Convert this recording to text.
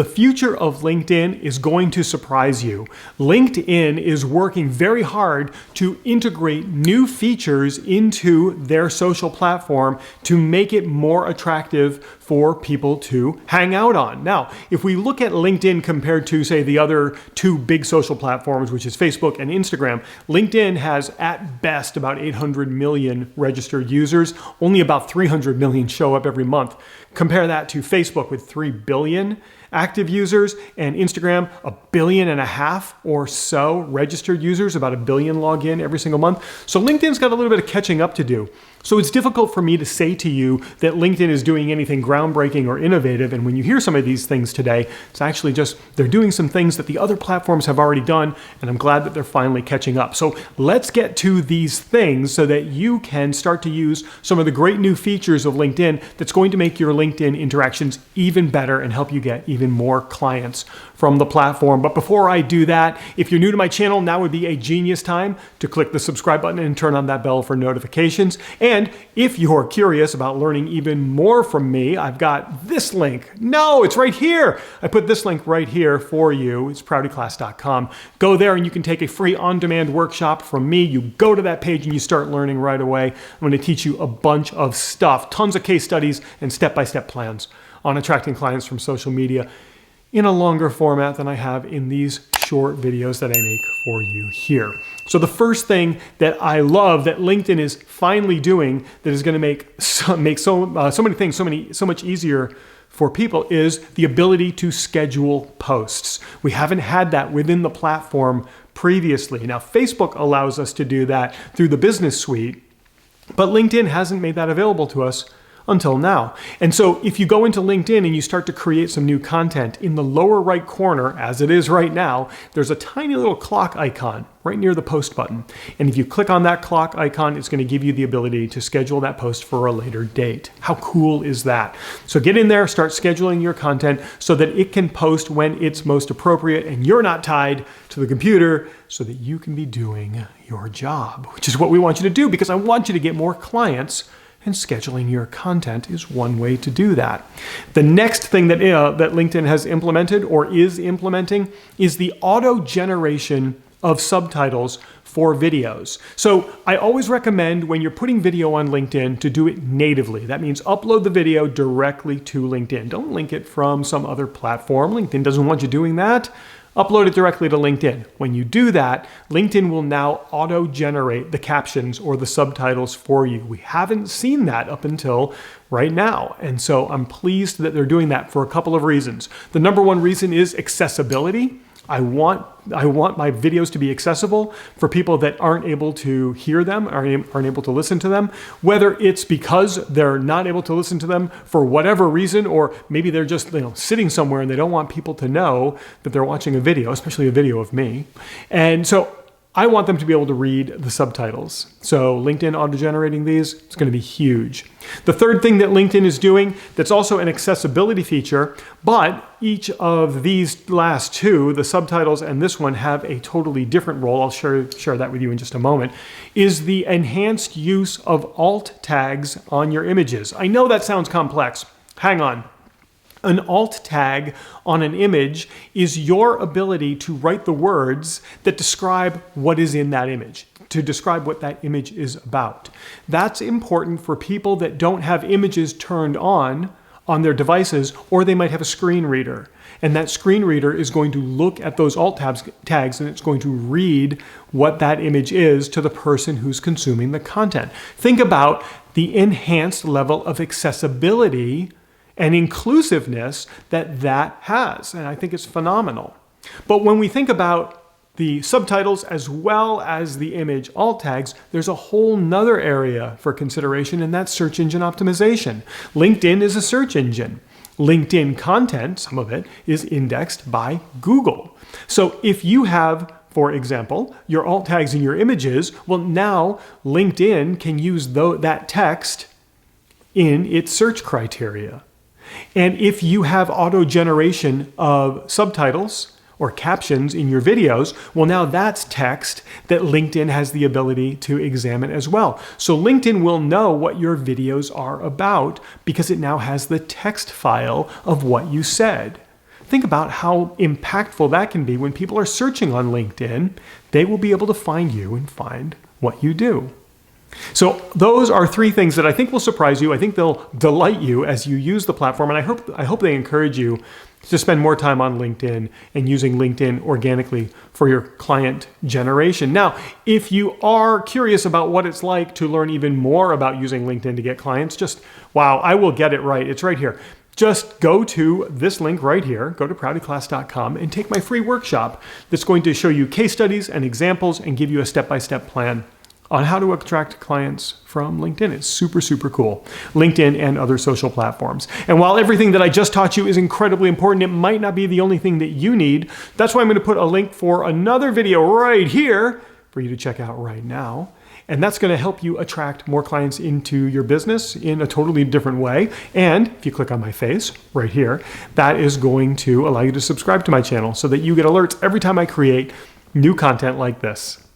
The future of LinkedIn is going to surprise you. LinkedIn is working very hard to integrate new features into their social platform to make it more attractive for people to hang out on. Now, if we look at LinkedIn compared to, say, the other two big social platforms, which is Facebook and Instagram, LinkedIn has at best about 800 million registered users. Only about 300 million show up every month. Compare that to Facebook with 3 billion active users and Instagram 1.5 billion or so registered users, about 1 billion log in every single month. So LinkedIn's got a little bit of catching up to do. So it's difficult for me to say to you that LinkedIn is doing anything groundbreaking or innovative. And when you hear some of these things today, it's actually just they're doing some things that the other platforms have already done. And I'm glad that they're finally catching up. So let's get to these things so that you can start to use some of the great new features of LinkedIn that's going to make your LinkedIn interactions even better and help you get even more clients from the platform. But before I do that, if you're new to my channel, now would be a genius time to click the subscribe button and turn on that bell for notifications. And if you're curious about learning even more from me, I've got this link. No, it's right here. I put this link right here for you. It's proutyclass.com. Go there and you can take a free on-demand workshop from me. You go to that page and you start learning right away. I'm going to teach you a bunch of stuff, tons of case studies and step-by-step plans on attracting clients from social media in a longer format than I have in these short videos that I make for you here. So the first thing that I love that LinkedIn is finally doing that is going to make so many things so much easier for people is the ability to schedule posts. We haven't had that within the platform previously. Now, Facebook allows us to do that through the business suite, but LinkedIn hasn't made that available to us until now. And so if you go into LinkedIn and you start to create some new content, in the lower right corner, as it is right now, there's a tiny little clock icon right near the post button. And if you click on that clock icon, it's going to give you the ability to schedule that post for a later date. How cool is that? So get in there, start scheduling your content so that it can post when it's most appropriate and you're not tied to the computer so that you can be doing your job, which is what we want you to do because I want you to get more clients. And scheduling your content is one way to do that. The next thing that LinkedIn has implemented or is implementing is the auto generation of subtitles for videos. So I always recommend when you're putting video on LinkedIn to do it natively. That means upload the video directly to LinkedIn. Don't link it from some other platform. LinkedIn doesn't want you doing that. Upload it directly to LinkedIn. When you do that, LinkedIn will now auto-generate the captions or the subtitles for you. We haven't seen that up until right now. And so I'm pleased that they're doing that for a couple of reasons. The number one reason is accessibility. I want my videos to be accessible for people that aren't able to hear them, aren't able to listen to them, whether it's because they're not able to listen to them for whatever reason, or maybe they're just sitting somewhere and they don't want people to know that they're watching a video, especially a video of me. And so I want them to be able to read the subtitles. So LinkedIn auto-generating these, it's going to be huge. The third thing that LinkedIn is doing that's also an accessibility feature, but each of these last two, the subtitles and this one, have a totally different role. I'll share that with you in just a moment, is the enhanced use of alt tags on your images. I know that sounds complex. Hang on. An alt tag on an image is your ability to write the words that describe what is in that image, to describe what that image is about. That's important for people that don't have images turned on their devices, or they might have a screen reader. And that screen reader is going to look at those alt tags and it's going to read what that image is to the person who's consuming the content. Think about the enhanced level of accessibility and inclusiveness that has. And I think it's phenomenal. But when we think about the subtitles as well as the image alt tags, there's a whole nother area for consideration, and that's search engine optimization. LinkedIn is a search engine. LinkedIn content, some of it, is indexed by Google. So if you have, for example, your alt tags in your images, well, now LinkedIn can use that text in its search criteria. And if you have auto generation of subtitles or captions in your videos, well, now that's text that LinkedIn has the ability to examine as well. So LinkedIn will know what your videos are about because it now has the text file of what you said. think about how impactful that can be when people are searching on LinkedIn. They will be able to find you and find what you do. So those are 3 things that I think will surprise you. I think they'll delight you as you use the platform, and I hope they encourage you to spend more time on LinkedIn and using LinkedIn organically for your client generation. Now, if you are curious about what it's like to learn even more about using LinkedIn to get clients, wow, I will get it right. It's right here. Just go to this link right here, go to proutyclass.com and take my free workshop that's going to show you case studies and examples and give you a step-by-step plan on how to attract clients from LinkedIn. It's super, super cool. LinkedIn and other social platforms. And while everything that I just taught you is incredibly important, it might not be the only thing that you need. That's why I'm going to put a link for another video right here for you to check out right now. And that's going to help you attract more clients into your business in a totally different way. And if you click on my face right here, that is going to allow you to subscribe to my channel so that you get alerts every time I create new content like this.